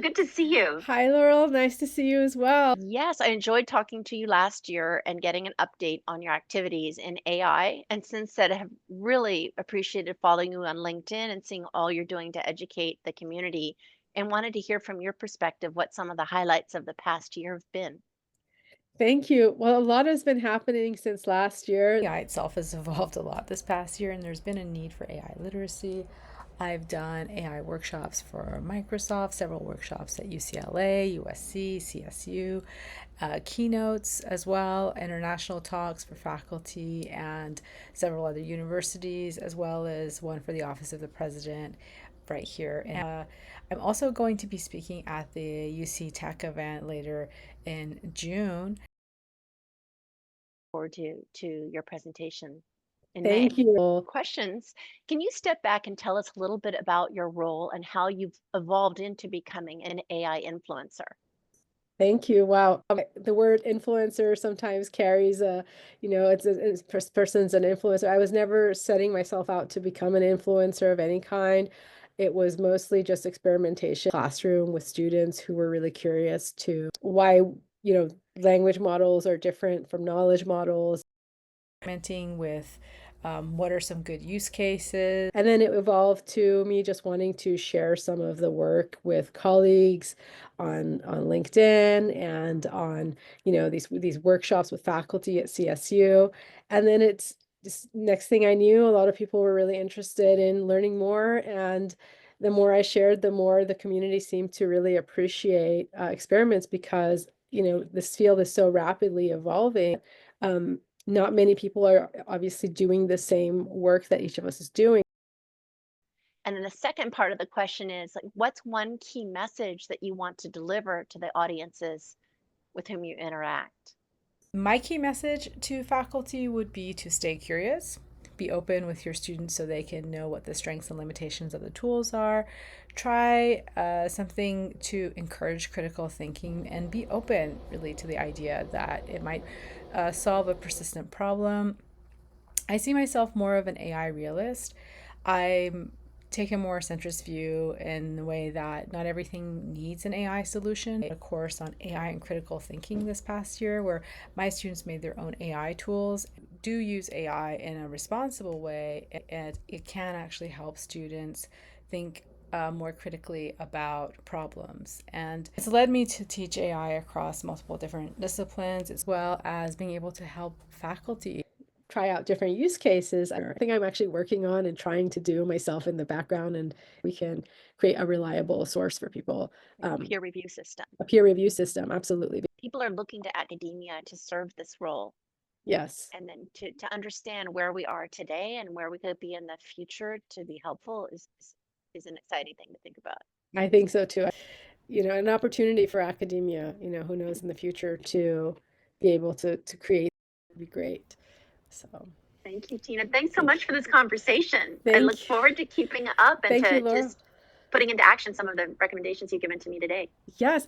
Good to see you. Hi, Laurel. Nice to see you as well. Yes, I enjoyed talking to you last year and getting an update on your activities in AI. And since then, I have really appreciated following you on LinkedIn and seeing all you're doing to educate the community and wanted to hear from your perspective what some of the highlights of the past year have been. Thank you. Well, a lot has been happening since last year. AI itself has evolved a lot this past year, and there's been a need for AI literacy. I've done AI workshops for Microsoft, several workshops at UCLA, USC, CSU, keynotes as well, international talks for faculty and several other universities, as well as one for the Office of the President right here. And I'm also going to be speaking at the UC Tech event later in June. Forward to your presentation in May. Thank you. Questions. Can you step back and tell us a little bit about your role and how you've evolved into becoming an AI influencer? Thank you. Wow. The word influencer sometimes carries it's person's an influencer. I was never setting myself out to become an influencer of any kind. It was mostly just experimentation classroom with students who were really curious to why, language models are different from knowledge models. Experimenting with what are some good use cases. And then it evolved to me just wanting to share some of the work with colleagues on LinkedIn and on, these workshops with faculty at CSU. And then it's just next thing I knew, a lot of people were really interested in learning more. And the more I shared, the more the community seemed to really appreciate experiments because, this field is so rapidly evolving. Not many people are obviously doing the same work that each of us is doing. And then the second part of the question is like, what's one key message that you want to deliver to the audiences with whom you interact? My key message to faculty would be to stay curious, be open with your students so they can know what the strengths and limitations of the tools are. Try something to encourage critical thinking and be open really to the idea that it might solve a persistent problem. I see myself more of an AI realist. I'm take a more centrist view in the way that not everything needs an AI solution. A course on AI and critical thinking this past year where my students made their own AI tools. Do use AI in a responsible way, and it can actually help students think more critically about problems. And it's led me to teach AI across multiple different disciplines, as well as being able to help faculty try out different use cases. I think I'm actually working on and trying to do myself in the background, and we can create a reliable source for people. Peer review system. A peer review system, absolutely. People are looking to academia to serve this role Yes, and then to understand where we are today and where we could be in the future to be helpful is an exciting thing to think about. I think so too. An opportunity for academia, who knows in the future to be able to create would be great. So Thank you, Tina. Thanks so thank much you. for this conversation. I look Thank you. forward to keeping up and Thank you, to Laura. just putting into action some of the recommendations you've given to me today. Yes.